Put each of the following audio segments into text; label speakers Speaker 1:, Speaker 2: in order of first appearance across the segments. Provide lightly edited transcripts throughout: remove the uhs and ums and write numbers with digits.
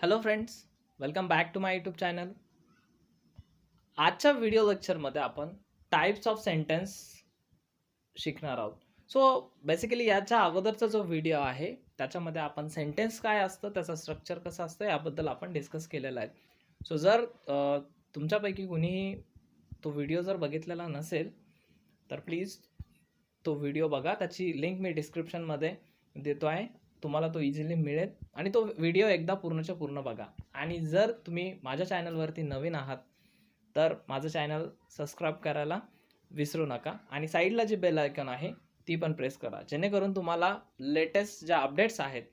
Speaker 1: Hello friends, welcome back to my YouTube channel. आजच्या video लेक्चरमध्ये आपण टाईप्स ऑफ सेंटेन्स शिकणार आहोत. सो बेसिकली याच्या अगोदरचा जो व्हिडिओ आहे त्याच्यामध्ये आपण सेंटेन्स काय असतं, त्याचं स्ट्रक्चर कसं असतं याबद्दल आपण डिस्कस केलेलं आहे. सो जर तुमच्यापैकी कुणीही तो व्हिडिओ जर बघितलेला नसेल तर प्लीज तो व्हिडिओ बघा. त्याची लिंक मी डिस्क्रिप्शनमध्ये देतो आहे. तुम्हाला तो इझिली मिळेल आणि तो व्हिडिओ एकदा पूर्णच्या पूर्ण बघा. आणि जर तुम्ही माझ्या चॅनलवरती नवीन आहात तर माझं चॅनल सबस्क्राईब करायला विसरू नका आणि साईडला जी बेल आयकॉन आहे ती पण प्रेस करा, जेणेकरून तुम्हाला लेटेस्ट ज्या अपडेट्स आहेत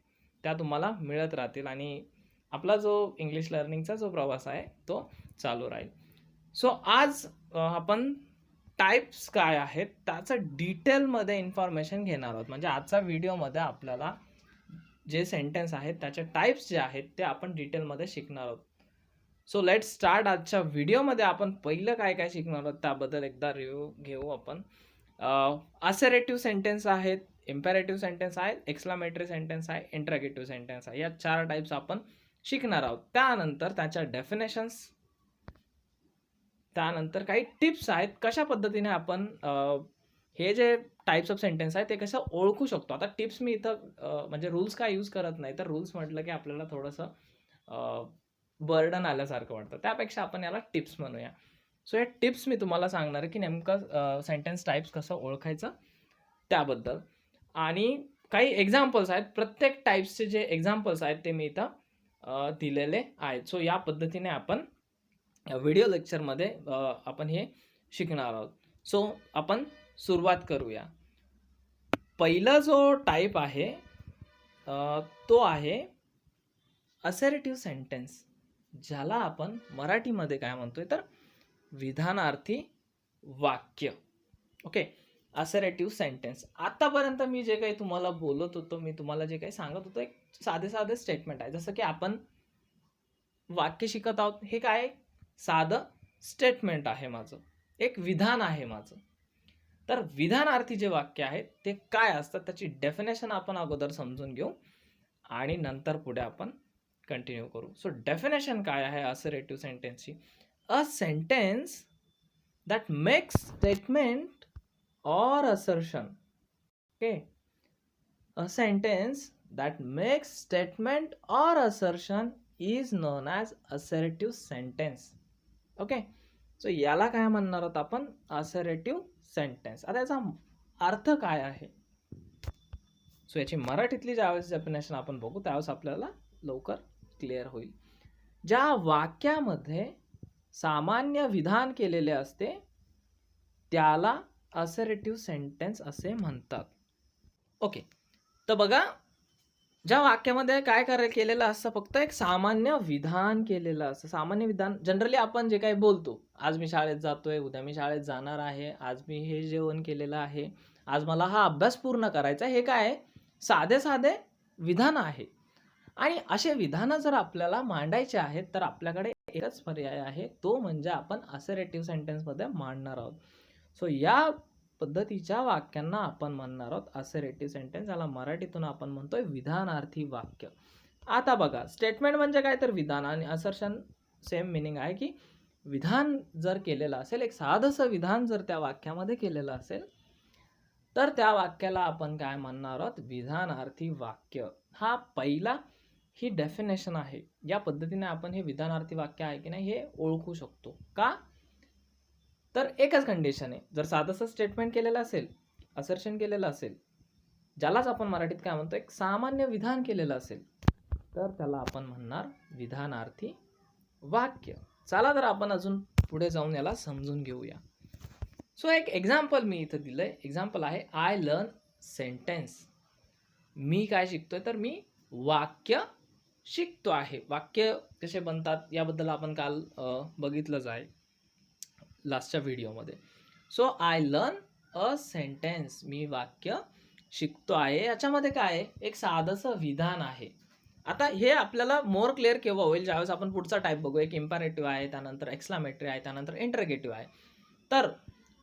Speaker 1: त्या तुम्हाला मिळत राहतील आणि आपला जो इंग्लिश लर्निंगचा जो प्रवास आहे तो चालू राहील. सो आज आपण टाईप्स काय आहेत त्याचं डिटेलमध्ये इन्फॉर्मेशन घेणार आहोत. म्हणजे आजचा व्हिडिओमध्ये आपल्याला जे सेंटेन्स आहेत त्याचे टाईप्स जे आहेत ते आपण डिटेलमध्ये शिकणार आहोत. So let start. आजच्या व्हिडिओमध्ये आपण पहिलं काय काय शिकणार आहोत त्याबद्दल एकदा रिव्ह्यू घेऊ आपण. असरेटिव्ह सेंटेन्स आहेत, इम्पेरेटिव्ह सेंटेन्स आहेत, एक्सक्लामेटरी सेंटेन्स आहे, इंटरगेटिव्ह सेंटेन्स आहे. या 4 टाईप्स आपण शिकणार आहोत. त्यानंतर त्याच्या डेफिनेशन्स, त्यानंतर काही टिप्स आहेत कशा पद्धतीने आपण हे जे टाईप्स ऑफ सेंटेन्स आहे ते कसं ओळखू शकतो. आता टिप्स मी इथं म्हणजे रूल्स काय यूज करत नाही, तर रूल्स म्हटलं की आपल्याला थोडंसं बर्डन आल्यासारखं वाटतं, त्यापेक्षा आपण याला टिप्स म्हणूया. सो या टिप्स मी तुम्हाला सांगणार आहे की नेमकं सेंटेन्स टाईप्स कसं ओळखायचं त्याबद्दल. आणि काही एक्झाम्पल्स आहेत, प्रत्येक टाईप्सचे जे एक्झाम्पल्स आहेत ते मी इथं दिलेले आहेत. सो या पद्धतीने आपण व्हिडिओ लेक्चरमध्ये आपण हे शिकणार आहोत. सो आपण सुरुवात करूया. पहिला जो टाईप आहे तो आहे असर्टिव्ह सेंटेन्स, ज्याला आपण मराठीमध्ये काय म्हणतोय तर विधानार्थी वाक्य. Okay, assertive sentence. आतापर्यंत मी जे काही तुम्हाला बोलत होतो, मी तुम्हाला जे काही सांगत होतो, एक साधे साधे स्टेटमेंट आहे. जसं की आपण वाक्य शिकत आहोत, हे काय साधं स्टेटमेंट आहे माझं, एक विधान आहे माझं. तर विधानार्थी जे वाक्य आहेत ते काय असतात त्याची डेफिनेशन आपण अगोदर समजून घेऊ आणि नंतर पुढे आपण कंटिन्यू करू. सो डेफिनेशन काय आहे असर्टिव्ह सेंटेन्सची? A sentence that makes statement or assertion. Okay, a sentence that makes statement or assertion is known as assertive sentence. Okay, so याला काय म्हणणार आहोत आपण? Assertive sentence. आता याचा अर्थ काय आहे? सो याची मराठीतली ज्यावेळेस डेफिनेशन आपण बघू त्यावेळेस आपल्याला लवकर क्लिअर होईल. ज्या वाक्यामध्ये सामान्य विधान केलेले असते त्याला असर्टिव्ह सेंटेन्स असे म्हणतात. ओके, तर बघा, ज्या वाक्यामध्ये काय केलेलं असतं, फक्त एक सामान्य विधान केलेलं असतं. सामान्य विधान जनरली आपण जे काही बोलतो, आज मी शाळेत जातोय, उद्या मी शाळेत जाणार आहे, आज मी हे जेवण केलेलं आहे, आज मला हा अभ्यास पूर्ण करायचा, हे काय साधे साधे विधान आहे. आणि असे विधानं जर आपल्याला मांडायचे आहेत तर आपल्याकडे एकच पर्याय आहे, तो म्हणजे आपण असर्टिव्ह सेंटेन्समध्ये मांडणार आहोत. सो या पद्धतीच्या वाक्यांना आपण म्हणणार आहोत असर्टिव्ह सेंटेन्स, याला मराठीतून आपण म्हणतोय विधानार्थी वाक्य. आता बघा, स्टेटमेंट म्हणजे काय तर विधान, आणि असर्शन सेम मिनिंग आहे की विधान जर केलेलं असेल, एक साधंसं विधान जर त्या वाक्यामध्ये केलेलं असेल तर त्या वाक्याला आपण काय म्हणणार आहोत? विधानार्थी वाक्य. हा पहिला ही डेफिनेशन आहे. या पद्धतीने आपण हे विधानार्थी वाक्य आहे की नाही हे ओळखू शकतो. का? तर एकच कंडिशन आहे, जर साधंसं स्टेटमेंट केलेलं असेल, असर्शन केलेलं असेल, ज्यालाच आपण मराठीत काय म्हणतो, एक सामान्य विधान केलेलं असेल, तर त्याला आपण म्हणणार विधानार्थी वाक्य. चला तर आपण अजून पुढे जाऊन याला समजून घेऊया. सो एक एक्झाम्पल मी इथं दिलंय. एक्झाम्पल आहे आय लर्न सेंटेन्स. मी काय शिकतोय तर मी वाक्य शिकतो आहे. वाक्य कसे बनतात याबद्दल आपण काल बघितलंच आहे लास्टच्या व्हिडिओमध्ये. So I learn a sentence, मी वाक्य शिकतो आहे. याच्यामध्ये काय आहे, एक साधंसं विधान आहे. आता हे आपल्याला मोर क्लिअर केव्हा होईल, ज्यावेळेस आपण पुढचा टाईप बघू. एक इम्पॅरेटिव्ह आहे, त्यानंतर एक्सक्लामेटरी आहे, त्यानंतर इंटरगेटिव्ह आहे. तर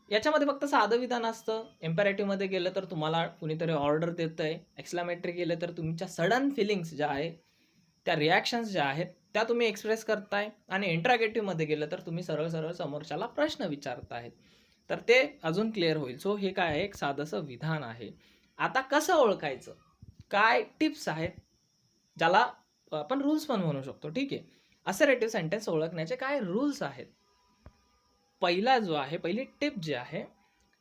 Speaker 1: याच्यामध्ये फक्त साधं विधान असतं. इम्पॅरेटिव्हमध्ये गेलं तर तुम्हाला कुणीतरी ऑर्डर देतंय, एक्सक्लामेटरी गेलं तर तुमच्या सडन फिलिंग्स ज्या आहेत, त्या रिॲक्शन्स ज्या आहेत त्या तुम्ही एक्सप्रेस करताय, आणि इंट्रागेटिव्हमध्ये गेलं तर तुम्ही सरळ सरळ समोरच्याला प्रश्न विचारतायत, तर ते अजून क्लिअर होईल. सो हे काय आहे, एक साधंसं विधान आहे. आता कसं ओळखायचं, काय टिप्स आहेत, ज्याला आपण रूल्स पण म्हणू शकतो. ठीक आहे, असर्टिव्ह सेंटेन्स ओळखण्याचे काय रूल्स आहेत. पहिला जो आहे, पहिली टिप जी आहे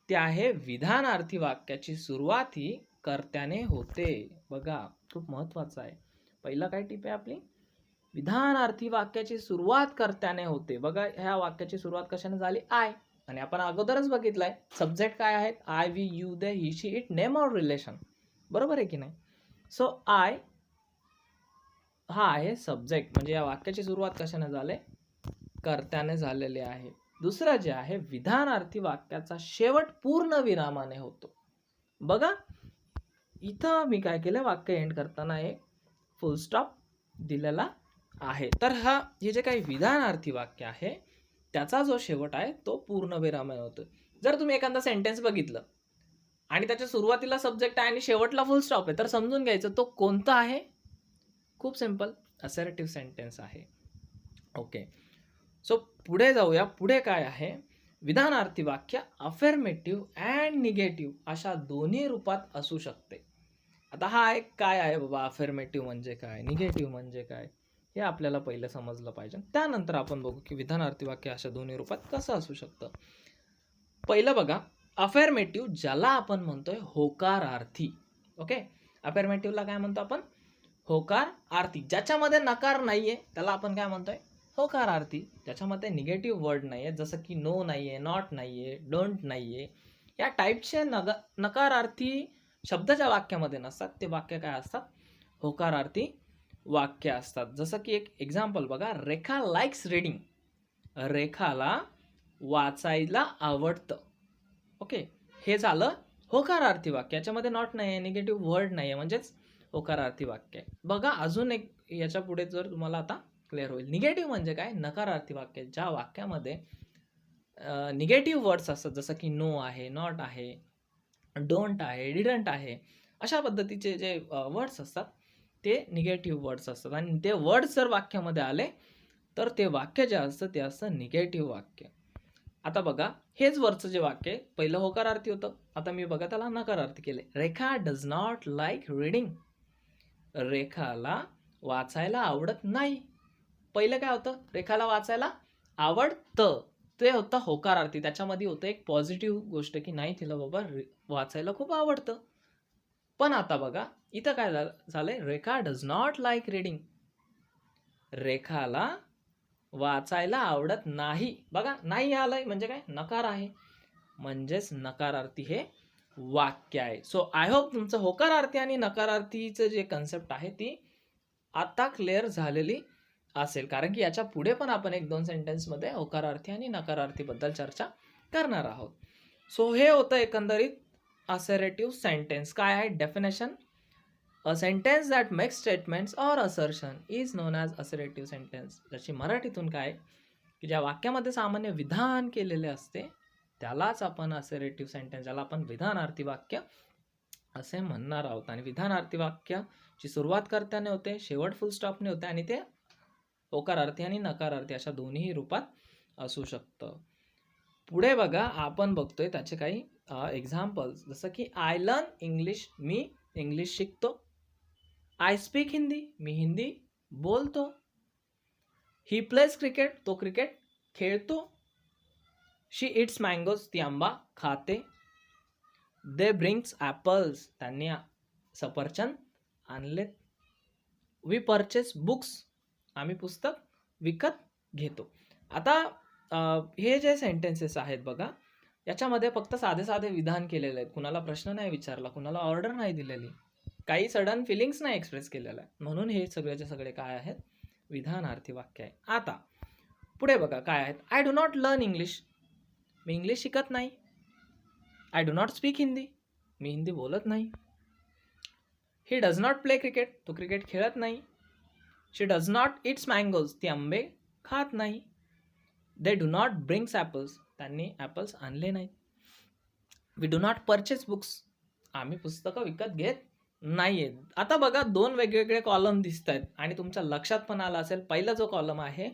Speaker 1: ती आहे, विधानार्थी वाक्याची सुरुवात ही कर्त्याने होते. बघा, खूप महत्वाचं आहे. पहिला काय टिप आहे आपली, विधानार्थी वाक्याची सुरुवात कर्त्याने होते. बघा, ह्या वाक्याची सुरुवात कशाने झाली, आय, आणि आपण अगोदरच बघितलंय सब्जेक्ट काय आहेत, I, we, you, they, he, she, it, name और रिलेशन. बरोबर आहे की नाही. सो आय हा आहे सब्जेक्ट, म्हणजे या वाक्याची सुरुवात कशाने झाले, कर्त्याने झालेली आहे. दुसरं जे आहे, विधानार्थी वाक्याचा शेवट पूर्ण विरामाने होतो. बघा, इथं मी काय केलं, वाक्य एंड करताना एक फुल स्टॉप दिलेला आहे. तर हे जे काही विधानार्थी वाक्य आहे त्याचा जो शेवट आहे तो पूर्ण विरामाने होतो. जर तुम्ही एखादा सेंटेन्स बघितलं आणि त्याच्या सुरुवातीला सब्जेक्ट आहे आणि शेवटला फुल स्टॉप आहे, तर समजून घ्यायचं तो कोणता आहे. खूप सिंपल, असर्टिव्ह सेंटेन्स आहे. ओके, सो पुढे जाऊया. पुढे काय आहे, विधानार्थी वाक्य अफर्मेटिव्ह अँड निगेटिव्ह अशा दोन्ही रूपात असू शकते. आता हा एक काय आहे बाबा, अफर्मेटिव्ह म्हणजे काय, निगेटिव्ह म्हणजे काय, हे आपल्याला पहिलं समजलं पाहिजे. त्यानंतर आपण बघू की विधानार्थी वाक्य अशा दोन्ही रूपात कसं असू शकतं. पहिलं बघा, अफर्मेटिव्ह ज्याला आपण म्हणतोय होकारार्थी. ओके, अफर्मेटिव्हला काय म्हणतो आपण, होकारार्थी. ज्याच्यामध्ये नकार नाहीये त्याला आपण काय म्हणतोय, होकारार्थी. ज्याच्यामध्ये निगेटिव्ह वर्ड नाहीये, जसं की नो नाहीये, नॉट नाहीये, डोंट नाहीये, या टाईपचे नकारार्थी शब्द ज्या वाक्यामध्ये नसतात ते वाक्य काय असतात, होकारार्थी वाक्य असतात. जसं की एक एक्झाम्पल बघा, रेखा लाईक्स रीडिंग. रेखाला वाचायला आवडतं. ओके, हे झालं होकारार्थी वाक्य. याच्यामध्ये नॉट नाही आहे, निगेटिव्ह वर्ड नाही आहे, म्हणजेच होकारार्थी वाक्य आहे. बघा, अजून एक याच्या पुढे जर तुम्हाला आता क्लिअर होईल. निगेटिव्ह म्हणजे काय, नकारार्थी वाक्य. ज्या वाक्यामध्ये निगेटिव्ह वर्ड्स असतात, जसं की नो आहे, नॉट आहे, डोंट आहे, डिडंट आहे, अशा पद्धतीचे जे वर्ड्स असतात ते निगेटिव्ह वर्ड्स असतात. आणि ते वर्ड्स जर वाक्यामध्ये आले तर ते वाक्य जे असतं ते असतं निगेटिव्ह वाक्य. आता बघा, हेच वरचं जे वाक्य आहे, पहिलं होकारार्थी होतं, आता मी बघा त्याला नकारार्थी केले. रेखा डज नॉट लाईक रीडिंग. रेखाला वाचायला आवडत नाही. पहिलं काय होतं, रेखाला वाचायला आवडतं, ते होतं होकारार्थी. त्याच्यामध्ये होतं एक पॉझिटिव्ह गोष्ट की नाही, तिला बाबा वाचायला खूप आवडतं. पण आता बघा, इथं काय झालंय, रेखा डज नॉट लाईक रीडिंग. रेखाला वाचायला आवडत नाही. बघा, नाही आलंय म्हणजे काय, नकार आहे, म्हणजेच नकारार्थी हे वाक्य आहे. सो आय होप तुमचं होकारार्थी आणि नकारार्थीचं जे कन्सेप्ट आहे ती आता क्लिअर झालेली असेल, कारण की याच्या पुढे पण आपण एक दोन सेंटेन्समध्ये होकारार्थी आणि नकारार्थी बद्दल चर्चा करणार आहोत. सो हे होतं एकंदरीत असर्टिव्ह सेंटेन्स. काय आहे definition, a sentence that makes statements or assertion is non as assertive sentence. ज्याची मराठीतून काय, की ज्या वाक्यामध्ये सामान्य विधान केलेले असते त्यालाच आपण असर्टिव्ह सेंटेन्स, ज्याला आपण विधानार्थी वाक्य असे म्हणणार आहोत. आणि विधानार्थी वाक्याची सुरुवात कर्त्याने होते, शेवट फुल स्टॉपने होते, आणि ते होकारार्थी आणि नकारार्थी अशा दोन्ही रूपात असू शकतं. पुढे बघा, आपण बघतोय त्याचे काही एक्झाम्पल्स, जसं की आय लर्न इंग्लिश, मी इंग्लिश शिकतो. आय स्पीक हिंदी, मी हिंदी बोलतो. ही प्लेज क्रिकेट, तो क्रिकेट खेळतो. शी इट्स मँगोज, ती आंबा खाते. दे ब्रिंग्स ॲपल्स, त्यांनी सफरचंद आणलेत. वी परचेस बुक्स, आम्ही पुस्तक विकत घेतो. आता हे जे सेंटेन्सेस आहेत बघा, याच्यामध्ये फक्त साधे साधे विधान केलेले आहेत. कुणाला प्रश्न नाही विचारला, कुणाला ऑर्डर नाही दिलेली, काही सडन फिलिंग्स नाही एक्सप्रेस केलेलं आहे, म्हणून हे सगळेचे सगळे काय आहेत, विधानार्थी वाक्य आहे. आता पुढे बघा काय आहेत, I do not learn English, मी इंग्लिश शिकत नाही. I do not speak Hindi, मी हिंदी बोलत नाही. He does not play cricket, तो क्रिकेट खेळत नाही. She does not eats mangoes, ती आंबे खात नाही. They do not brings apples, त्यांनी ॲपल्स आणले नाहीत. We do not purchase books, आम्ही पुस्तकं विकत घेत नाहीये. आता बघा 2 वेगवेगळे कॉलम दिसतायत आणि तुमच्या लक्षात पण आलं असेल, पहिला जो कॉलम आहे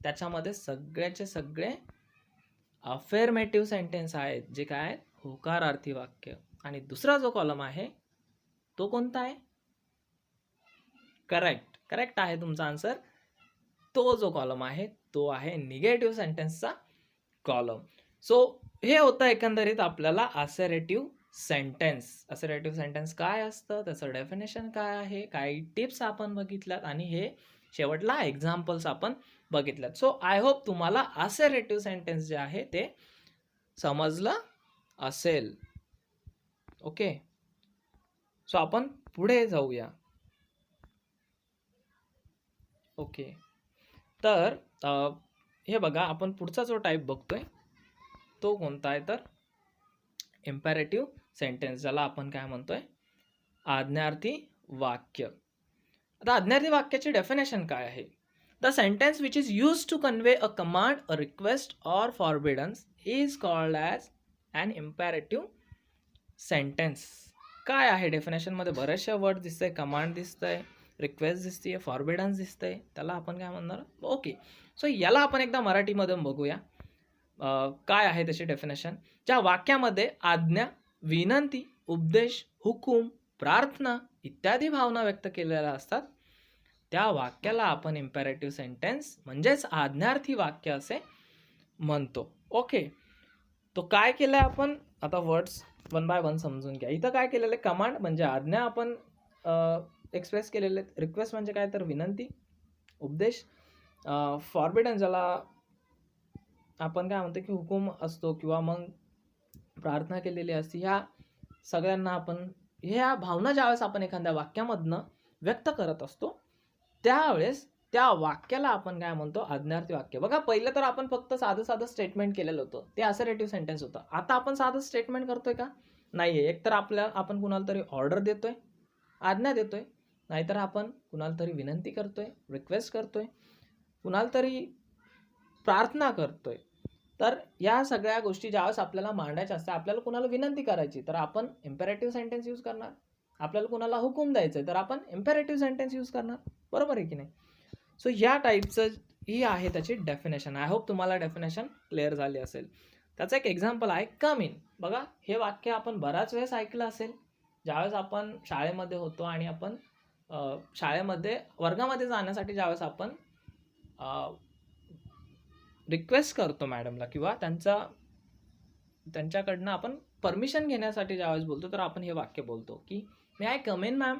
Speaker 1: त्याच्यामध्ये सगळ्याचे सगळे अफर्मेटिव्ह सेंटेन्स आहेत, जे काय आहेत, होकारार्थी वाक्य. आणि दुसरा जो कॉलम आहे तो कोणता आहे? करेक्ट आहे तुमचा आन्सर. तो जो कॉलम आहे तो आहे निगेटिव्ह सेंटेन्सचा कॉलम. सो हे होतं एकंदरीत आपल्याला असर्टिव्ह सेंटेन्स. असर्टिव्ह सेंटेन्स काय असतं, त्याचं डेफिनेशन काय आहे, काही टिप्स आपण बघितल्यात आणि हे शेवटला एक्झाम्पल्स आपण बघितल्यात. सो आय होप तुम्हाला असर्टिव्ह सेंटेन्स जे आहे ते समजलं असेल. ओके, सो आपण पुढे जाऊया. ओके, तर हे बघा, आपण पुढचा जो टाईप बघतोय तो कोणता आहे, तर इम्पॅरेटिव्ह सेंटेन्स, ज्याला आपण काय म्हणतोय, आज्ञार्थी वाक्य. आता आज्ञार्थी वाक्याची डेफिनेशन काय आहे? The sentence which is use to convey a command, a request or forbiddance is called as an imperative sentence. काय आहे डेफिनेशनमध्ये? बरेचशा वर्ड दिसतंय, कमांड दिसतंय, रिक्वेस्ट दिसते, फॉरबिडन्स दिसतंय, त्याला आपण काय म्हणणार? ओके, सो याला आपण एकदा मराठीमध्ये बघूया काय आहे त्याची डेफिनेशन. ज्या वाक्यामध्ये आज्ञा, विनंती, उपदेश, हुकूम, प्रार्थना इत्यादी भावना व्यक्त केलेल्या असतात, त्या वाक्याला आपण इम्पॅरेटिव्ह सेंटेन्स म्हणजेच आज्ञार्थी वाक्य असे म्हणतो. ओके, तो काय केलं आहे आपण? आता वर्ड्स वन बाय वन समजून घ्या. इथं काय केलेलं आहे? कमांड म्हणजे आज्ञा आपण एक्सप्रेस केलेले आहेत. रिक्वेस्ट म्हणजे काय, तर विनंती. उपदेश, फॉरबिडन ज्याला आपण काय म्हणतो की हुकूम असतो, किंवा मग प्रार्थना केलेली असते. ह्या सगळ्यांना आपण, ह्या भावना ज्यावेळेस आपण एखाद्या वाक्यामधनं व्यक्त करत असतो त्यावेळेस त्या वाक्याला आपण काय म्हणतो? आज्ञार्थी वाक्य. बघा, पहिलं तर आपण फक्त साधं स्टेटमेंट केलेलं होतं, ते असर्टिव्ह सेंटेन्स होतं. आता आपण साधं स्टेटमेंट करतोय का? नाहीये. एकतर आपण कुणाला तरी ऑर्डर देतोय, आज्ञा देतोय, नाहीतर आपण कुणाला तरी विनंती करतोय, रिक्वेस्ट करतोय, कुणाला तरी प्रार्थना करतोय. तर या सगळ्या गोष्टी ज्यावेळेस आपल्याला मांडायच्या असतात, आपल्याला कुणाला विनंती करायची तर आपण इम्पॅरेटिव्ह सेंटेन्स यूज करणार, आपल्याला कुणाला हुकूम द्यायचं तर आपण इम्पॅरेटिव्ह सेंटेन्स यूज करणार. बरोबर आहे की नाही? सो ह्या टाईपचं ही आहे त्याची डेफिनेशन. आय होप तुम्हाला डेफिनेशन क्लिअर झाली असेल. त्याचं एक एक्झाम्पल आहे कम इन. बघा, हे वाक्य आपण बराच वेळेस ऐकलं असेल. ज्यावेळेस आपण शाळेमध्ये होतो आणि आपण शाळेमध्ये वर्गामध्ये जाण्यासाठी ज्यावेळेस आपण रिक्वेस्ट करतो मॅडमला, किंवा त्यांच्याकडनं आपण परमिशन घेण्यासाठी ज्यावेळेस बोलतो तर आपण हे वाक्य बोलतो की मे आय कम इन मॅम.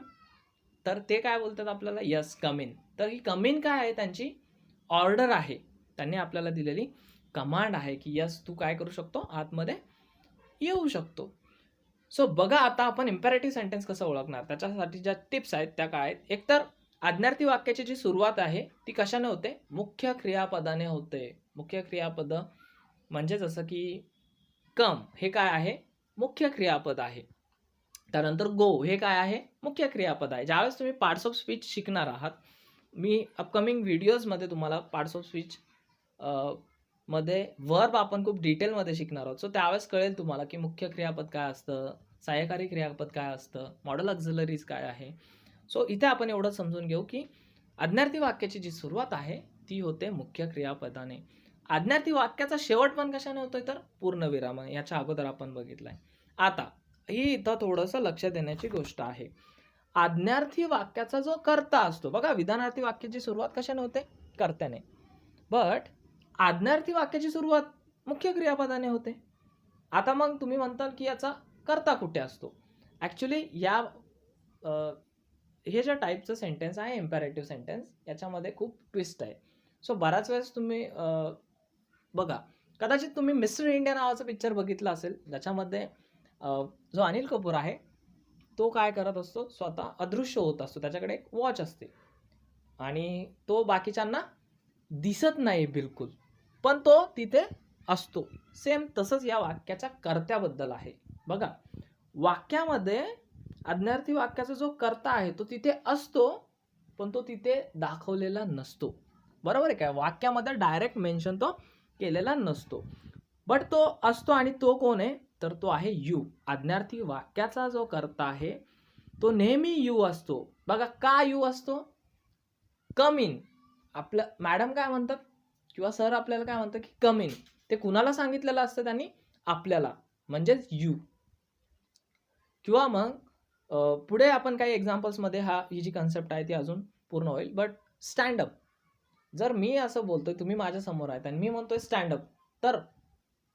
Speaker 1: तर ते काय बोलतात आपल्याला? Yes, come in. तर ही कम इन काय आहे? त्यांची ऑर्डर आहे, त्यांनी आपल्याला दिलेली कमांड आहे की यस, तू काय करू शकतो? आतमध्ये येऊ शकतो. सो बघा, आता आपण इम्पॅरेटिव्ह सेंटेन्स कसं ओळखणार, त्याच्यासाठी ज्या टिप्स आहेत त्या काय आहेत? एकतर आज्ञार्थी वाक्याची जी सुरुवात आहे ती कशाने होते? मुख्य क्रियापदाने होते. मुख्य क्रियापद म्हणजे जसं की कम हे काय आहे? मुख्य क्रियापद आहे. त्यानंतर गो हे काय आहे? मुख्य क्रियापद आहे. ज्यावेळेस तुम्ही पार्ट्स ऑफ स्पीच शिकणार आहात, मी अपकमिंग व्हिडिओजमध्ये तुम्हाला पार्ट्स ऑफ स्पीच मध्ये वर्ब आपण खूप डिटेलमध्ये शिकणार आहोत. सो त्यावेळेस कळेल तुम्हाला की मुख्य क्रियापद काय असतं, सहाय्यकारी क्रियापद काय असतं, मॉडल ऑक्झिलरीज काय आहे. सो इथे आपण एवढं समजून घेऊ की आज्ञार्थी वाक्याची जी सुरुवात आहे ती होते मुख्य क्रियापदाने. आज्ञार्थी वाक्याचा शेवट पण कशाने होतोय? तर पूर्णविरामाने. याच्या अगोदर आपण बघितलंय. आता ही इथं थोडंसं लक्ष देण्याची गोष्ट आहे. आज्ञार्थी वाक्याचा जो कर्ता असतो, बघा, विधानार्थी वाक्याची सुरुवात कशाने होते? कर्त्याने. बट आज्ञार्थी वाक्याची सुरुवात मुख्य क्रियापदाने होते. आता मग तुम्ही म्हणताल की याचा कर्ता कुठे असतो? ॲक्च्युली हे ज्या टाईपचं सेंटेन्स आहे इम्पॅरेटिव्ह सेंटेन्स, याच्यामध्ये खूप ट्विस्ट आहे. सो बऱ्याच वेळेस तुम्ही बघा, कदाचित तुम्ही मिस्टर इंडिया नावाचा पिक्चर बघितला असेल, ज्याच्यामध्ये जो अनिल कपूर आहे तो काय करत असतो? स्वतः अदृश्य होत असतो. त्याच्याकडे एक वॉच असते आणि तो बाकीच्यांना दिसत नाही बिलकुल, पण तो तिथे असतो. सेम तसंच या वाक्याच्या कर्त्याबद्दल आहे. बघा, वाक्यामध्ये आज्ञार्थी वाक्याचा जो कर्ता आहे तो तिथे असतो, पण तो तिथे दाखवलेला नसतो. बरोबर आहे काय? वाक्यामध्ये डायरेक्ट मेन्शन तो केलेला नसतो, बट तो असतो. आणि तो कोण आहे? तर तो आहे यू. आज्ञार्थी वाक्याचा जो कर्ता आहे तो नेहमी यू असतो. बघा का यू असतो? कम इन. आपलं मॅडम काय म्हणतात किंवा सर आपल्याला काय म्हणतात की कम इन. ते कुणाला सांगितलेलं असतं त्यांनी? आपल्याला, म्हणजेच यू. किंवा मग पुढे आपण काही एक्झाम्पल्समध्ये ही जी कन्सेप्ट आहे ती अजून पूर्ण होईल. बट स्टँड अप, जर मी असं बोलतोय, तुम्ही माझ्या समोर आहेत आणि मी म्हणतोय स्टँड अप, तर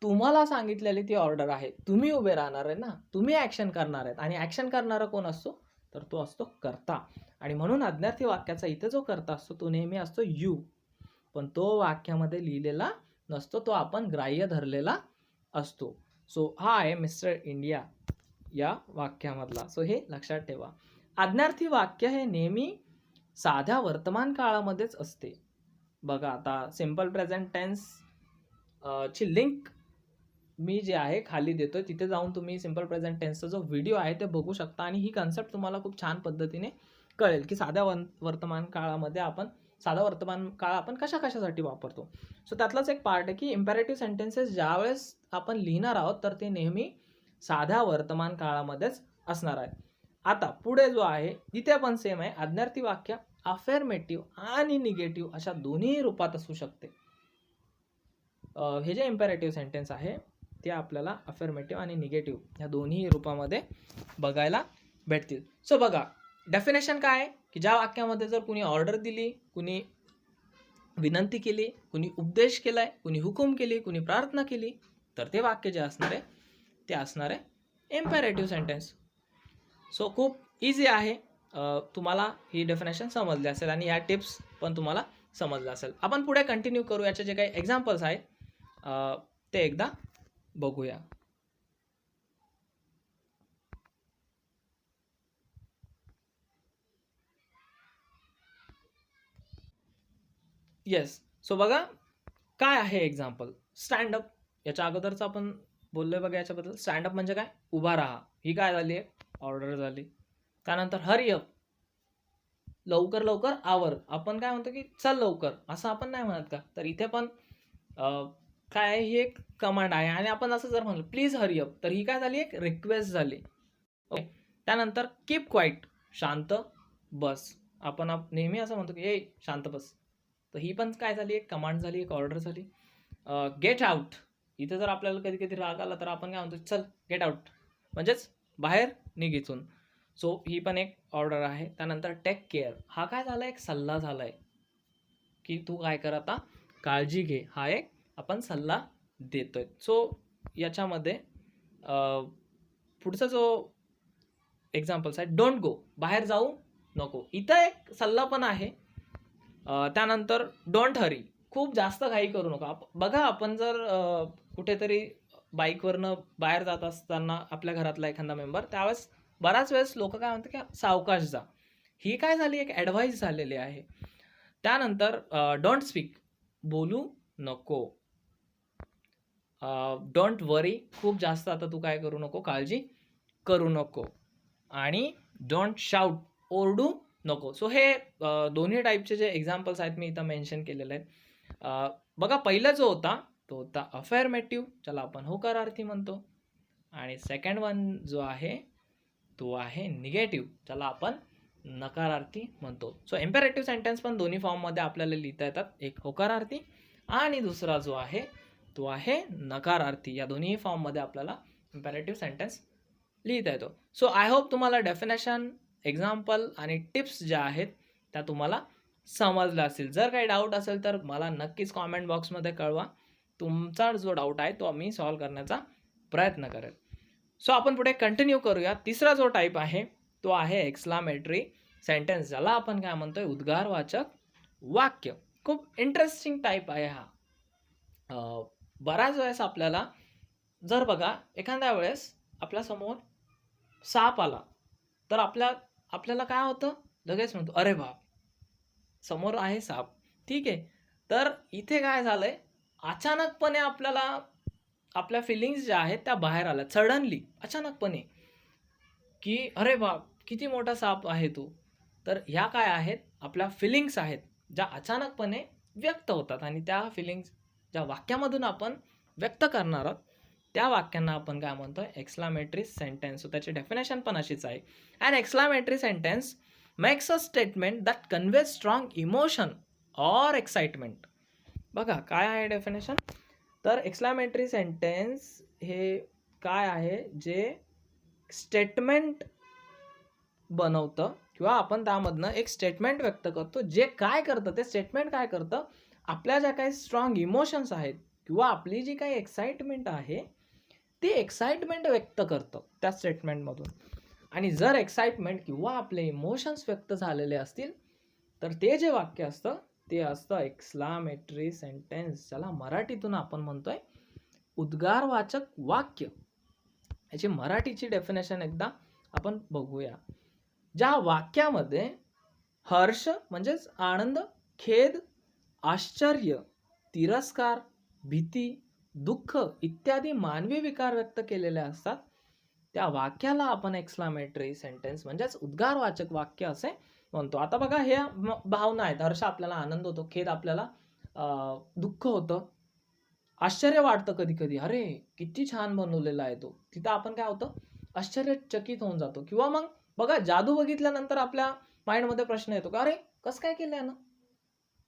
Speaker 1: तुम्हाला सांगितलेली ती ऑर्डर आहे, तुम्ही उभे राहणार आहे ना, तुम्ही ॲक्शन करणार आहेत. आणि ॲक्शन करणारा कोण असतो? तर तो असतो कर्ता. आणि म्हणून आज्ञार्थी वाक्याचा इथे जो कर्ता असतो तो नेहमी असतो यू, पण तो वाक्यामध्ये लिहिलेला नसतो, तो आपण ग्राह्य धरलेला असतो. सो हा आहे मिस्टर इंडिया या वाक्यामधला. सो हे लक्षात ठेवा. आज्ञार्थी वाक्य हे नेहमी साध्या वर्तमान काळामध्येच असते. बघा आता सिम्पल प्रेझेंट टेन्स ची लिंक मी जे आहे खाली देतोय, तिथे जाऊन तुम्ही सिम्पल प्रेझेंट टेन्सचा जो व्हिडिओ आहे ते बघू शकता आणि ही कन्सेप्ट तुम्हाला खूप छान पद्धतीने कळेल की साध्या वर्तमान काळामध्ये साधा वर्तमान काळ आपण कशासाठी वापरतो. सो त्यातलाच एक पार्ट आहे की इम्पेरेटिव्ह सेंटेन्सेस ज्यावेळेस आपण लिहिणार आहोत तर ते नेहमी साध्या वर्तमान काळामध्येच असणार आहे. आता पुढे जो आहे तिथे पण सेम आहे. आज्ञार्थी वाक्य अफर्मेटिव्ह आणि निगेटिव्ह अशा दोन्ही रूपात असू शकते. हे जे इम्पेरेटिव्ह सेंटेन्स आहे ते आपल्याला अफर्मेटिव्ह आणि निगेटिव्ह या दोन्ही रूपामध्ये बघायला भेटतील. सो बघा डेफिनेशन काय आहे की ज्या वाक्यामध्ये जर कुणी ऑर्डर दिली, कुणी विनंती केली, कुणी उपदेश केलाय, कुणी हुकूम केली, कुणी प्रार्थना केली, तर ते वाक्य जे असणार आहे ते असणार आहे इम्पेरेटिव्ह सेंटेन्स. सो खूप इझी आहे. तुम्हाला ही डेफिनेशन समजली असेल आणि या टिप्स पण तुम्हाला समजलं असेल. आपण पुढे कंटिन्यू करू. याचे जे काही एक्झाम्पल्स आहेत ते एकदा बघूया. येस. सो बघा काय आहे एक्झाम्पल. स्टँडअप, याच्या अगोदरचं आपण बोललोय बघा याच्याबद्दल. स्टँडअप म्हणजे काय? उभा राहा. ही काय झाली आहे? ऑर्डर झाली. त्यानंतर हरी अप, लवकर लवकर आवर. आपण काय म्हणतो की चल लवकर, असं आपण नाही म्हणत का? तर इथे पण काय आहे, ही एक कमांड आहे आणि आपण असं जर म्हणलं प्लीज हरी अप, तर ही काय झाली? एक रिक्वेस्ट झाली. ओके. त्यानंतर कीप क्वाईट, शांत बस. आपण नेहमी असं म्हणतो की ए शांत बस, तर ही पण काय झाली? एक कमांड झाली, एक ऑर्डर झाली. गेट आउट, इथे जर आपल्याला कधी कधी राग आला तर आपण काय म्हणतो? चल गेट आउट, म्हणजेच बाहेर निघ इथून. सो ही पण एक ऑर्डर आहे. त्यानंतर टेक केअर, हा काय झाला? एक सल्ला झालाय की तू काय कर, आता काळजी घे. हा एक आपण सल्ला देतोय. सो याच्यामध्ये पुढचा जो एक्झाम्पल्स आहे, डोंट गो, बाहेर जाऊ नको. इथं एक सल्ला पण आहे. त्यानंतर डोंट हरी, खूप जास्त घाई करू नका. बघा आपण जर कुठेतरी बाईकवरनं बाहेर जात असताना आपल्या घरातला एखादा मेंबर, त्यावेळेस बऱ्याच वेळेस लोक काय म्हणतात की सावकाश जा. ही काय झाली? एक ॲडवाईस झालेली आहे. त्यानंतर डोंट स्पीक, बोलू नको. डोंट वरी, खूप जास्त आता तू काय करू नको, काळजी करू नको. आणि डोंट शाउट, ओरडू नको. सो हे दोन्ही टाईपचे जे एक्झाम्पल्स आहेत मी इथं मेन्शन केलेले आहेत. बघा पहिला जो होता तो होता अफर्मेटिव्ह, ज्याला आपण होकारार्थी म्हणतो. आणि सेकंड वन जो आहे तो आहे निगेटिव्ह, ज्याला आपण नकारार्थी म्हणतो. सो इम्पेरेटिव्ह सेंटेन्स पण दोन्ही फॉर्ममध्ये आपल्याला लिहिता येतात. एक होकारार्थी आणि दुसरा जो आहे तो आहे नकारार्थी. या दोन्ही फॉर्ममध्ये आपल्याला इम्पेरेटिव्ह सेंटेन्स लिहिता येतो. सो आय होप तुम्हाला डेफिनेशन, एक्झाम्पल आणि टिप्स ज्या आहेत त्या तुम्हाला समजल्या असतील. जर काही डाऊट असेल तर मला नक्कीच कॉमेंट बॉक्समध्ये कळवा. तुमचा जो डाऊट आहे तो आम्ही सॉल्व करण्याचा प्रयत्न करेल. सो आपण पुढे कंटिन्यू करूया. तिसरा जो टाईप आहे तो आहे एक्सक्लामेटरी सेंटेन्स, ज्याला आपण काय म्हणतोय? उद्गारवाचक वाक्य. खूप इंटरेस्टिंग टाईप आहे हा. बऱ्याच वेळेस आपल्याला जर बघा एखाद्या वेळेस आपल्यासमोर साप आला तर आपल्याला काय होतं? लगेच म्हणतो अरे बाप, समोर आहे साप. ठीक आहे. तर इथे काय झालंय? अचानकपणे आपल्याला आपल्या फिलिंग्स ज्या आहेत त्या बाहेर आल्या सडनली, अचानकपणे, की अरे बाप किती मोठा साप आहे तो. तर ह्या काय आहेत? आपल्या फिलिंग्स आहेत ज्या अचानकपणे व्यक्त होतात आणि त्या फिलिंग्स ज्या वाक्यामधून आपण व्यक्त करणार आहोत त्या वाक्यांना आपण काय म्हणतोय, एक्सक्लामेटरी सेंटेन्स. सो त्याची डेफिनेशन पण अशीच आहे. And exclamatory sentence makes a statement that conveys strong emotion or excitement. बघा काय आहे डेफिनेशन. तर एक्सक्लामेटरी सेंटेन्स हे काय आहे, जे स्टेटमेंट बनवतं किंवा आपण त्यामधनं एक स्टेटमेंट व्यक्त करतो. जे काय करतं, ते स्टेटमेंट काय करतं, आपल्या ज्या काही स्ट्रॉंग इमोशन्स आहेत किंवा आपली जी काही एक्साइटमेंट आहे, ती एक्साइटमेंट व्यक्त करतं त्या स्टेटमेंटमधून. आणि जर एक्साइटमेंट किंवा आपले इमोशन्स व्यक्त झालेले असतील, तर ते जे वाक्य असतं ते असतं एक्सक्लामेटरी सेंटेन्स, ज्याला मराठीतून आपण म्हणतोय उद्गारवाचक वाक्य. याची मराठीची डेफिनेशन एकदा आपण बघूया. ज्या वाक्यामध्ये हर्ष म्हणजेच आनंद, खेद, आश्चर्य, तिरस्कार, भीती, दुःख इत्यादी मानवी विकार व्यक्त केलेले असतात, त्या वाक्याला आपण एक्सक्लामेटरी सेंटेन्स म्हणजेच उद्गारवाचक वाक्य असे म्हणतो. आता बघा, हे भावना आहेत. हर्ष आपल्याला आनंद होतो, खेद आपल्याला दुःख होतं, आश्चर्य वाटतं कधी कधी, अरे किती छान बनवलेला आहे तो. तिथं आपण काय होतं, आश्चर्यचकित होऊन जातो. किंवा मग बघा, जादू बघितल्यानंतर आपल्या माइंडमध्ये प्रश्न येतो का, अरे कसं काय केलंय ना,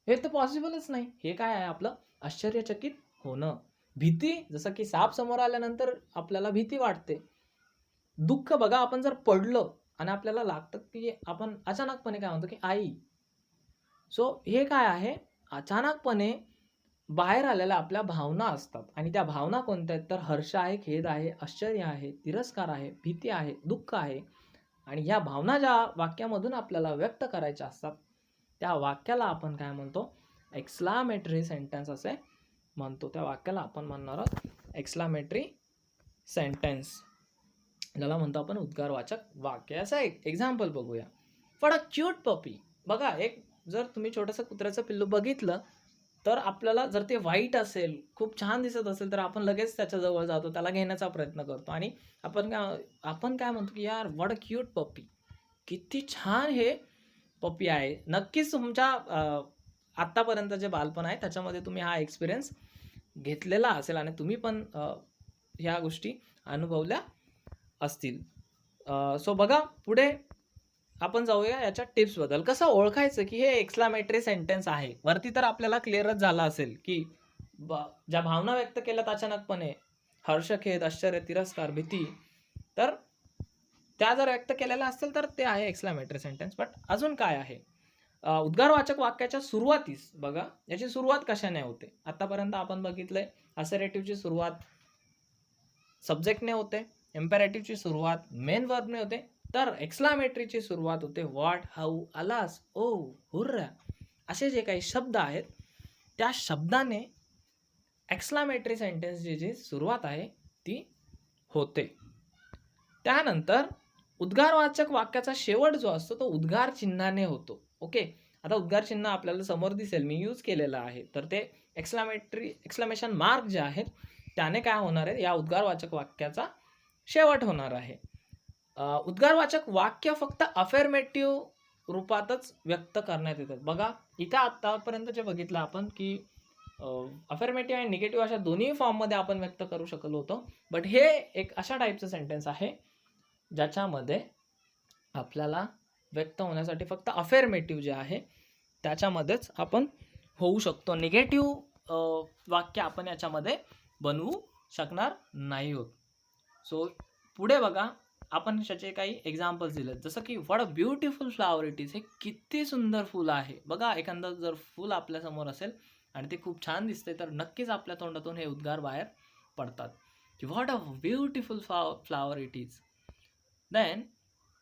Speaker 1: हे तर पॉसिबलच नाही. हे काय आहे, आपलं आश्चर्यचकित होणं. भीती, जसं की साप समोर आल्यानंतर आपल्याला भीती वाटते. दुःख बघा, आपण जर पडलो आणि आपल्याला लागतं की आपण अचानकपणे काय म्हणतो की आई. सो हे काय आहे, अचानकपणे बाहेर आलेल्या आपल्या भावना असतात. आणि त्या भावना कोणत्या आहेत, तर हर्ष आहे, खेद आहे, आश्चर्य आहे, तिरस्कार आहे, भीती आहे, दुःख आहे. आणि ह्या भावना ज्या वाक्यामधून आपल्याला व्यक्त करायच्या असतात, त्या वाक्याला आपण काय म्हणतो, एक्सक्लामेटरी सेंटेन्स असे म्हणतो. त्या वाक्याला आपण म्हणणार आहोत एक्सक्लामेटरी सेंटेन्स, ज्याला म्हणतो आपण उद्गारवाचक वाक्य. असं एक एक्झाम्पल बघूया. फॉर अ क्यूट पपी. बघा, एक जर तुम्ही छोटंसं कुत्र्याचं पिल्लू बघितलं, तर आपल्याला जर ते व्हाईट असेल, खूप छान दिसत असेल, तर आपण लगेच त्याच्याजवळ जातो, त्याला घेण्याचा प्रयत्न करतो. आणि आपण काय म्हणतो की यार, व्हॉट अ क्यूट पप्पी, किती छान हे पप्पी आहे. नक्कीच तुमच्या आत्तापर्यंत जे बालपण आहे त्याच्यामध्ये तुम्ही हा एक्सपिरियन्स घेतलेला असेल आणि तुम्ही पण ह्या गोष्टी अनुभवल्या असतील. सो बघा, पुढे आपण जाऊया याच्या टिप्सबद्दल. कसं ओळखायचं की हे एक्सक्लामेटरी सेंटेन्स आहे. वरती तर आपल्याला क्लिअरच झालं असेल की ज्या भावना व्यक्त केल्यात अचानकपणे, हर्ष, खेद, आश्चर्य, तिरस्कार, भीती, तर त्या जर व्यक्त केलेल्या असतील तर ते आहे एक्सक्लामेटरी सेंटेन्स. बट अजून काय आहे, उद्गारवाचक वाक्याच्या सुरुवातीस बघा, याची सुरुवात कशाने होते. आतापर्यंत आपण बघितलंय, असरेटिव्हची सुरुवात सब्जेक्टने होते, इम्पेरेटिव्हची सुरुवात मेन वर्बने होते, तर एक्सक्लामेटरीची सुरुवात होते what, how, alas, oh, hurrah, असे जे काही शब्द आहेत, त्या शब्दाने एक्सक्लामेटरी सेंटेन्सची जी सुरुवात आहे ती होते. त्यानंतर उद्गारवाचक वाक्याचा शेवट जो असतो तो उद्गार चिन्हाने होतो. ओके, आता उद्गार चिन्ह आपल्याला समोर दिसेल, मी यूज केलेलं आहे. तर ते एक्सक्लामेशन मार्क जे आहेत त्याने काय होणार आहे, या उद्गारवाचक वाक्याचा शेवट होणार आहे. उद्गारवाचक वाक्य फक्त अफर्मेटिव्ह रूपातच व्यक्त करण्यात येतात. बघा, इथं आतापर्यंत जे बघितलं आपण की अफर्मेटिव्ह आणि निगेटिव्ह अशा दोन्ही फॉर्ममध्ये आपण व्यक्त करू शकलो होतो. बट हे एक अशा टाईपचं सेंटेन्स आहे ज्याच्यामध्ये आपल्याला व्यक्त होण्यासाठी फक्त अफर्मेटिव्ह जे आहे त्याच्यामध्येच आपण होऊ शकतो. निगेटिव्ह वाक्य आपण याच्यामध्ये बनवू शकणार नाही होत. सो पुढे बघा, आपण त्याचे काही एक्झाम्पल्स दिलेत, जसं की what a beautiful flower it is. हे किती सुंदर फुल आहे. बघा, एखादं जर फुल आपल्यासमोर असेल आणि ते खूप छान दिसते, तर नक्कीच आपल्या तोंडातून हे उद्गार बाहेर पडतात की what a beautiful flower it is. Then,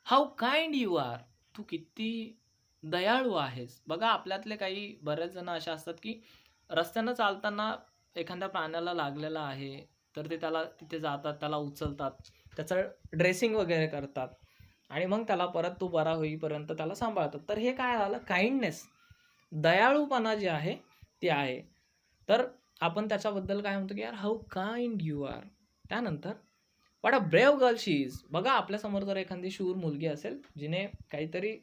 Speaker 1: how kind you are. तू किती दयाळू आहेस. बघा, आपल्यातले काही बरेच जण असे असतात की रस्त्यानं चालताना एखाद्या प्राण्याला लागलेला आहे, तर ते त्याला तिथे जातात, त्याला उचलतात, त्याचं ड्रेसिंग वगैरे करतात आणि मग त्याला परत तो बरा होईपर्यंत त्याला सांभाळतात. तर हे काय झालं, काइंडनेस, दयाळूपणा जे आहे ते आहे. तर आपण त्याच्याबद्दल काय म्हणतो की यार, हाऊ काइंड यू आर. त्यानंतर what a brave girl she is. बघा, आपल्यासमोर जर एखादी शूर मुलगी असेल, जिने काहीतरी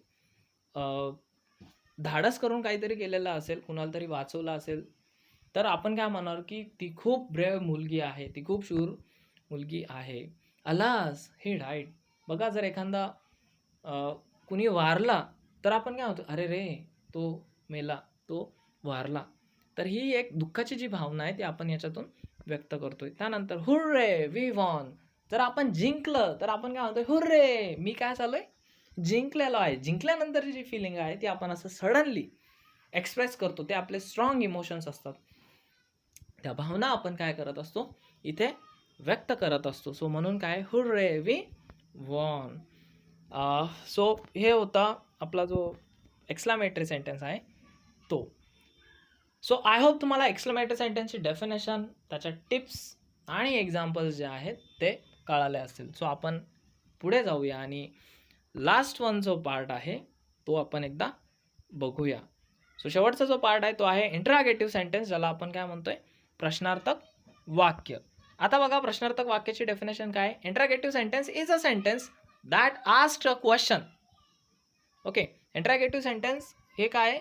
Speaker 1: धाडस करून काहीतरी केलेलं असेल, कुणाला तरी वाचवलं असेल, तर आपण काय म्हणणार की ती खूप ब्रेव मुलगी आहे, ती खूप शूर मुलगी आहे. अलास ही डाईड. बघा जर एखादा कुणी वारला तर आपण काय म्हणतो, अरे रे तो मेला, तो वारला. तर ही एक दुःखाची जी भावना आहे ती आपण याच्यातून व्यक्त करतोय. त्यानंतर हुर्रे वी वॉन. जर आपण जिंकलं तर आपण काय म्हणतोय, हुर्रे मी काय झालोय, जिंकलेलो आहे. जिंकल्यानंतरची जी फिलिंग आहे ती आपण असं सडनली एक्सप्रेस करतो. ते आपले स्ट्रॉंग इमोशन्स असतात. त्या भावना आपण काय करत असतो, इथे व्यक्त करत असतो. सो म्हणून काय, हुर्रे वी वॉन. सो हे होता आपला जो एक्सक्लामेटरी सेंटेन्स आहे तो. सो आय होप तुम्हाला एक्सक्लामेटरी सेंटेन्सची डेफिनेशन, त्याच्या टिप्स आणि एक्झाम्पल्स जे आहेत ते कळाले असतील. सो आपण पुढे जाऊया आणि लास्ट वन जो पार्ट आहे तो आपण एकदा बघूया. सो शेवटचा जो पार्ट आहे तो आहे इंटरॉगेटिव्ह सेंटेन्स, ज्याला आपण काय म्हणतोय, प्रश्नार्थक वाक्य. आता बघा प्रश्नार्थक वाक्याची डेफिनेशन काय आहे. Interrogative sentence is a sentence that asked a question. Okay, interrogative sentence हे काय,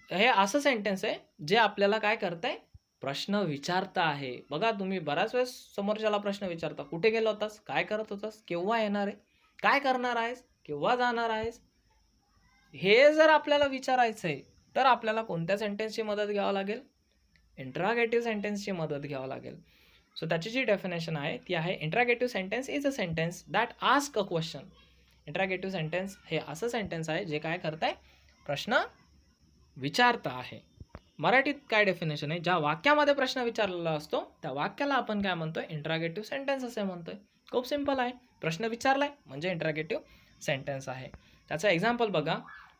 Speaker 1: हे असं सेंटेन्स आहे जे आपल्याला काय करतंय, प्रश्न विचारता आहे. बघा तुम्ही बऱ्याच वेळेस समोरच्याला प्रश्न विचारता, कुठे गेला होतास, काय करत होतास, केव्हा येणार आहे, काय करणार आहेस, केव्हा जाणार आहेस. हे जर आपल्याला विचारायचं आहे तर आपल्याला कोणत्या सेंटेन्सची मदत घ्यावं लागेल, इंटरॉगेटिव्ह सेंटेन्सची मदत घ्यावं लागेल. सो त्याची जी डेफिनेशन आहे ती आहे, interrogative sentence is a sentence that ask a question. Interrogative sentence हे असं सेंटेन्स आहे जे काय करत आहे, प्रश्न विचारता आहे. मराठीत काय डेफिनेशन आहे, ज्या वाक्यामध्ये प्रश्न विचारलेला असतो त्या वाक्याला आपण काय म्हणतोय, इंटरॉगेटिव्ह सेंटेन्स असे म्हणतोय. खूप सिंपल आहे, प्रश्न विचारलाय म्हणजे इंटरॉगेटिव्ह सेंटेन्स आहे. त्याचं एक्झाम्पल बघा,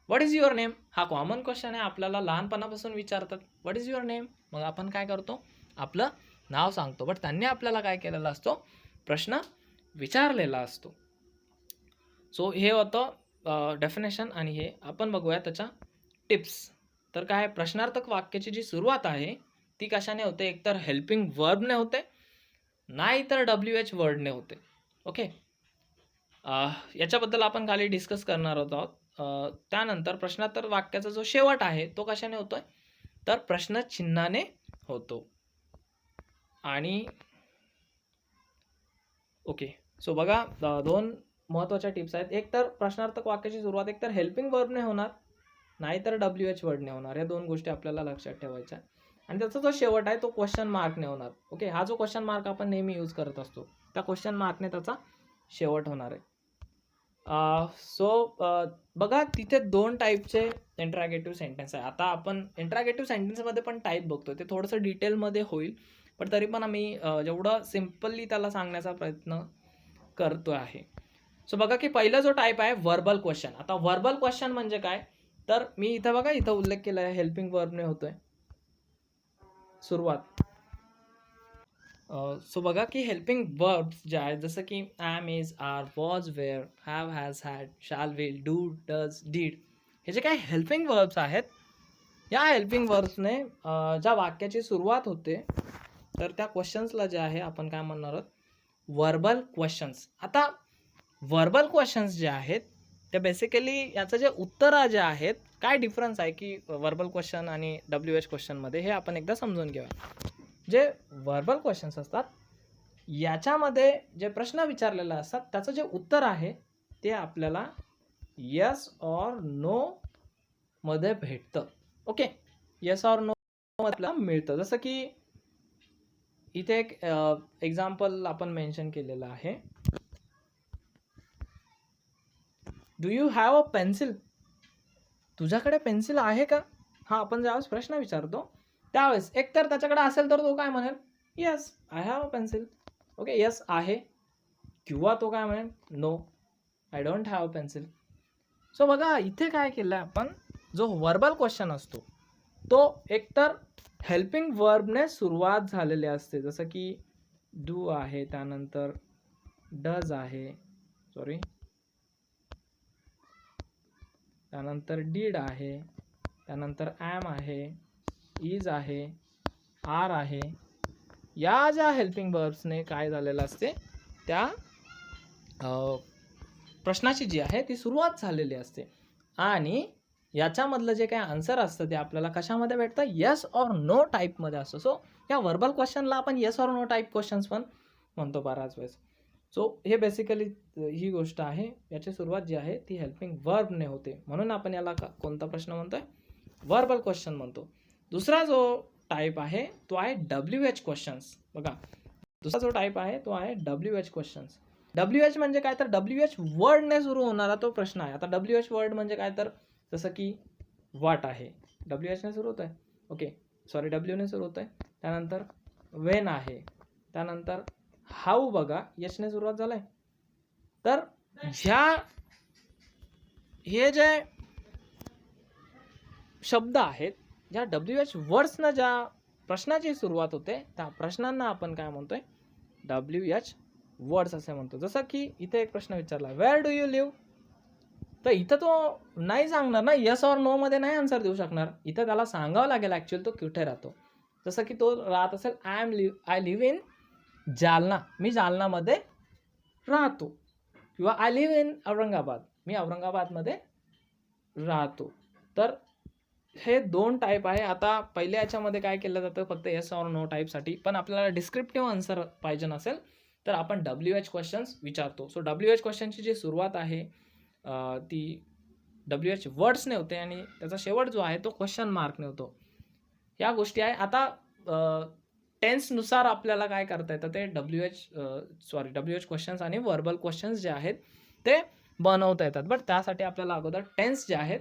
Speaker 1: व्हॉट इज युअर नेम. हा कॉमन क्वेश्चन आहे, आपल्याला लहानपणापासून विचारतात, व्हॉट इज युअर नेम. मग आपण काय करतो, आपलं नाव सांगतो. बट त्यांनी आपल्याला काय केलेला असतो, प्रश्न विचारलेला असतो. सो हे होतं डेफिनेशन. आणि हे आपण बघूया त्याच्या टिप्स. तर काय, प्रश्नार्थक वाक्याची जी सुरुवात आहे ती कशाने होते, एकतर हेल्पिंग वर्बने होते, नाहीतर WH वर्डने होते. ओके, याच्याबद्दल आपण खाली डिस्कस करणार आहोत. त्यानंतर प्रश्नार्थक वाक्याचा जो शेवट आहे तो कशाने होतोय, तर प्रश्नचिन्हाने होतो. आणि ओके, सो बघा दोन महत्त्वाच्या टिप्स आहेत. एक तर प्रश्नार्थक वाक्याची सुरुवात एकतर हेल्पिंग वर्बने होणार, नाहीतर WH वर्डने होणार. या दोन गोष्टी आपल्याला लक्षात ठेवायच्या. आणि त्याचा जो शेवट आहे तो क्वेश्चन मार्कने होणार. ओके, हा जो क्वेश्चन मार्क आपण नेहमी यूज करत असतो त्या क्वेश्चन मार्कने त्याचा शेवट होणार आहे. सो बघा तिथे दोन टाईपचे इंटरॉगेटिव्ह सेंटेन्स आहे. आता आपण इंटरॉगेटिव्ह सेंटेन्समध्ये पण टाईप बघतोय, ते थोडंसं डिटेलमध्ये होईल, पण तरी पण आम्ही जेवढं सिम्पली त्याला सांगण्याचा प्रयत्न करतो आहे. सो बघा की पहिला जो टाईप आहे व्हर्बल क्वेश्चन. आता व्हर्बल क्वेश्चन म्हणजे काय, तर मी इथं बघा इथं उल्लेख केला आहे, हेल्पिंग वर्बने होतोय सुरुवात. सो बघा की हेल्पिंग वर्ब्स जे आहेत, जसं की am, is, are, was, were, have, has, had, shall, will, do, does, did, हे जे काही हेल्पिंग वर्ब्स आहेत, या हेल्पिंग वर्ब्सने ज्या वाक्याची सुरुवात होते तर त्या क्वेश्चन्सला जे आहे आपण काय म्हणणार आहोत, व्हर्बल क्वेश्चन्स. आता व्हर्बल क्वेश्चन्स जे आहेत ते बेसिकली याचं जे उत्तर जे आहेत, काय डिफरन्स आहे की व्हर्बल क्वेश्चन आणि WH क्वेश्चनमध्ये, हे आपण एकदा समजून घेऊया. जे व्हर्बल क्वेश्चन्स असतात याच्यामध्ये जे प्रश्न विचारलेले असतात त्याचं जे उत्तर आहे ते आपल्याला येस ऑर नो मध्ये भेटतं. ओके, येस ऑर नो आपल्याला मिळतं. जसं की इथे एक एक्झाम्पल आपण मेन्शन केलेलं आहे, do you have a pencil. तुझ्याकडे पेन्सिल आहे का. हा आपण ज्यावेळेस प्रश्न विचारतो त्यावेळेस एकतर त्याच्याकडे असेल तर तो काय म्हणेल, yes I have a pencil. Okay, yes आहे, किंवा तो काय म्हणेल, no I don't have a pencil. So बघा इथे काय केलं आपण, जो व्हर्बल क्वेश्चन असतो तो एकतर हेल्पिंग वर्बने सुरुवात झालेली असते, जसं की डू आहे, त्यानंतर डज आहे, त्यानंतर डीड आहे, त्यानंतर ॲम आहे, इज आहे, आर आहे. या ज्या हेल्पिंग वर्ब्सने काय झालेलं असते, त्या प्रश्नाची जी आहे ती सुरुवात झालेली असते. आणि याच्यामधलं जे काही आन्सर असतं ते आपल्याला कशामध्ये भेटतं, येस ऑर नो टाईपमध्ये असतं. सो या व्हर्बल क्वेश्चनला आपण yes or no type questions पण म्हणतो बराच वेळेस. सो हे बेसिकली ही गोष्ट आहे. याची सुरुवात जी आहे ती हेल्पिंग वर्बने होते, म्हणून आपण याला कोणता प्रश्न म्हणतोय, वर्बल क्वेश्चन म्हणतो. दुसरा जो टाईप आहे तो आहे WH क्वेश्चन्स. बघा, दुसरा जो टाईप आहे तो आहे WH क्वेश्चन्स. WH म्हणजे काय, तर WH वर्डने सुरू होणारा तो प्रश्न आहे. आता WH वर्ड म्हणजे काय, तर जसं की व्हॉट आहे, WH ने सुरू होत आहे. ओके, सॉरी, W ने सुरू होत आहे. त्यानंतर वेन आहे, त्यानंतर हाऊ, बघा H ने सुरुवात झालाय. तर हे जे शब्द आहेत, ज्या WH वर्ड्सनं ज्या प्रश्नाची सुरुवात होते, त्या प्रश्नांना आपण काय म्हणतोय, WH वर्ड्स असे म्हणतो. जसं की इथे एक प्रश्न विचारला, वेअर डू यू लिव्ह, तर इथं तो नाही सांगणार ना, येस ऑर नो मध्ये नाही आन्सर देऊ शकणार. इथं त्याला सांगावं लागेल ॲक्च्युअली तो कुठे राहतो. जसं की तो राहत असेल, आय लिव्ह इन जालना, मी जालनामध्ये राहतो, किंवा आय लिव्ह इन औरंगाबाद, मी औरंगाबादमध्ये राहतो. तर हे 2 टाईप आहे. आता पहिल्या याच्यामध्ये काय केलं जातं, फक्त येस ऑर नो टाईपसाठी. पण आपल्याला डिस्क्रिप्टिव्ह आन्सर पाहिजे नसेल तर आपण WH क्वेश्चन्स विचारतो. सो WH क्वेश्चनची जी सुरुवात आहे ती WH वर्ड्सने होते आणि त्याचा शेवट जो आहे तो क्वेश्चन मार्कने होतो. या गोष्टी आहे. आता टेन्सनुसार आपल्याला काय करता येतं, ते WH क्वेश्चन्स आणि वर्बल क्वेश्चन्स जे आहेत ते बनवता येतात. बट त्यासाठी आपल्याला अगोदर टेन्स जे आहेत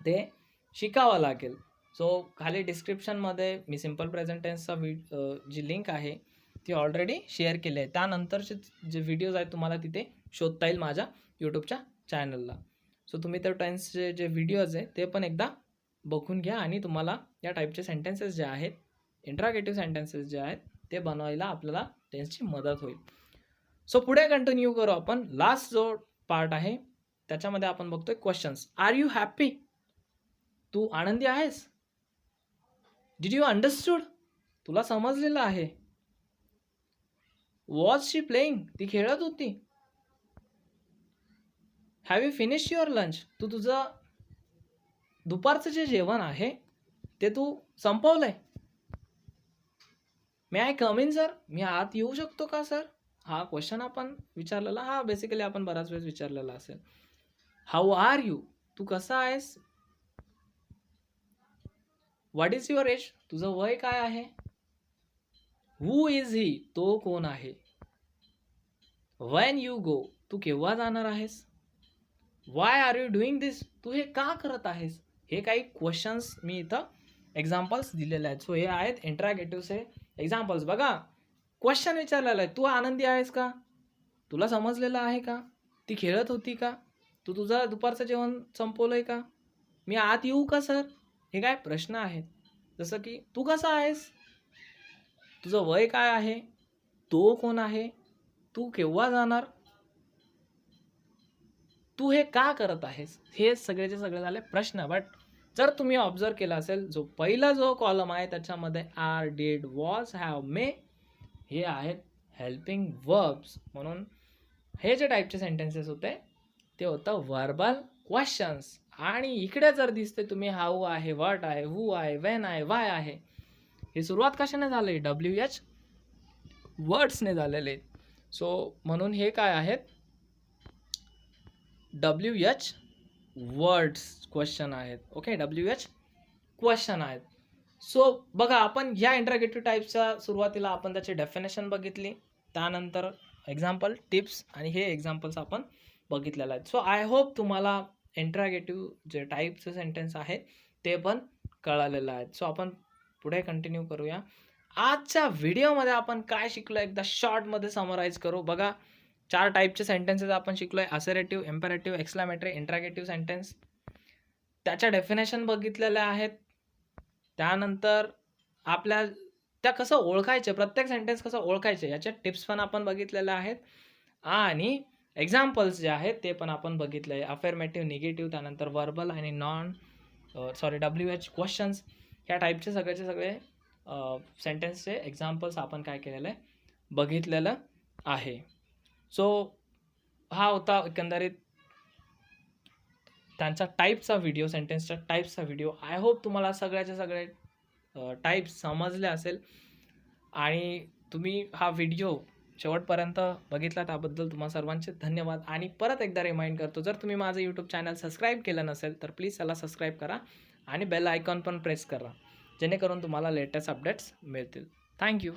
Speaker 1: ते शिकावं लागेल. सो खाली डिस्क्रिप्शनमध्ये मी सिम्पल प्रेझेंट टेन्सचा जी लिंक आहे ती ऑलरेडी शेअर केली आहे. त्यानंतरचे जे व्हिडिओज आहेत तुम्हाला तिथे शोधता येईल माझ्या यूट्यूबच्या चॅनलला. सो तुम्ही त्या टेन्सचे जे व्हिडिओज आहे ते पण एकदा बघून घ्या आणि तुम्हाला या टाईपचे सेंटेन्सेस जे आहेत, इंट्रागेटिव्ह सेंटेन्सेस जे आहेत ते बनवायला आपल्याला टेन्सची मदत होईल. सो पुढे कंटिन्यू करू आपण. लास्ट जो पार्ट आहे त्याच्यामध्ये आपण बघतोय क्वेश्चन्स. आर यू हॅपी, तू आनंदी आहेस. डिड यू अंडरस्टूड, तुला समजलेलं आहे. वॉज शी प्लेइंग, ती खेळत होती. Have you finish your lunch, तू तुझं दुपारचं जे जेवण आहे ते तू संपवलंय. May I come in sir, मी आत येऊ शकतो का सर. हा क्वेश्चन आपण विचारलेला, हा बेसिकली आपण बराच वेळेस विचारलेला असेल. हाऊ आर यू, तू कसा आहेस. व्हॉट इज युअर एज, तुझं वय काय आहे. हू इज ही, तो कोण आहे. व्हेन यू गो, तू केव्हा जाणार आहेस. वाय आर यू डुईंग दिस, तू हे का करत आहेस. हे काही क्वेश्चन्स मी इथं एक्झाम्पल्स दिलेले आहेत. सो हे आहेत इंट्रागेटिव्हचे एक्झाम्पल्स. बघा, क्वेश्चन विचारलेला आहे, तू आनंदी आहेस का, तुला समजलेलं आहे का, ती खेळत होती का, तू तुझं दुपारचं जेवण संपवलंय का, मी आत येऊ का सर. हे काय प्रश्न आहेत. जसं की तू कसा आहेस, तुझं वय काय आहे, तो कोण आहे, तू केव्हा जाणार, तू हे का करत आहेस. हे सगळेचे सगळे झाले प्रश्न. बट जर तुम्ही ऑब्झर्व केला असेल, जो पहिला जो कॉलम आहे त्याच्यामध्ये आर, डिड, वॉज, हॅव, मे हे आहेत हेल्पिंग वर्ब्स. म्हणून हे जे टाईपचे सेंटेन्सेस होते ते होतं वर्बल क्वेश्चन्स. आणि इकडे जर दिसते तुम्ही हाऊ आहे, व्हॉट आहे, हू आहे, वेन आहे, वाय आहे, ही सुरुवात कशाने झाली, WH वर्ड्सने झालेले. सो म्हणून हे काय आहेत, WH वर्ड्स क्वेश्चन आहेत. ओके, WH क्वेश्चन आहेत. सो बघा, आपण ह्या इंट्रागेटिव्ह टाईपच्या सुरुवातीला आपण त्याची डेफिनेशन बघितली, त्यानंतर एक्झाम्पल, टिप्स आणि हे एक्झाम्पल्स आपण बघितलेलं आहेत. सो आय होप तुम्हाला इंट्रागेटिव्ह जे टाईपचे सेंटेन्स आहेत ते पण कळालेलं आहेत. सो आपण पुढे कंटिन्यू करूया. आजच्या व्हिडिओमध्ये आपण काय शिकलो एकदा शॉर्टमध्ये समराईज करू. बघा, 4 टाईपचे सेंटेन्सेस आपण शिकलोय, असरेटिव्ह, इम्पेरेटिव्ह, एक्सक्लेमेटरी, इंट्रागेटिव्ह सेंटेन्स. त्याच्या डेफिनेशन बघितलेल्या आहेत. त्यानंतर आपल्या त्या कसं ओळखायचे, प्रत्येक सेंटेन्स कसं ओळखायचे याच्या टिप्स पण आपण बघितलेल्या आहेत. आणि एक्झाम्पल्स जे आहेत ते पण आपण बघितले, अफर्मेटिव्ह, निगेटिव्ह, त्यानंतर वर्बल आणि WH क्वेश्चन्स, ह्या टाईपचे सगळेचे सगळे सेंटेन्सचे एक्झाम्पल्स आपण काय केलेलं आहे, बघितलेलं आहे. सो हा होता एकंदरीत त्यांचा टाईपचा व्हिडिओ, सेंटेन्सच्या टाईप्सचा व्हिडिओ. आय होप तुम्हाला सगळ्याचे सगळे टाईप्स समजले असेल आणि तुम्ही हा व्हिडिओ शेवटपर्यंत बघितला त्याबद्दल तुम्हा सर्वांचे धन्यवाद. आणि परत एकदा रिमाइंड करतो, जर तुम्ही माझं यूट्यूब चॅनल सबस्क्राईब केलं नसेल तर प्लीज त्याला सबस्क्राईब करा आणि बेल आयकॉन पण प्रेस करा, जेणेकरून तुम्हाला लेटेस्ट अपडेट्स मिळतील. थँक्यू.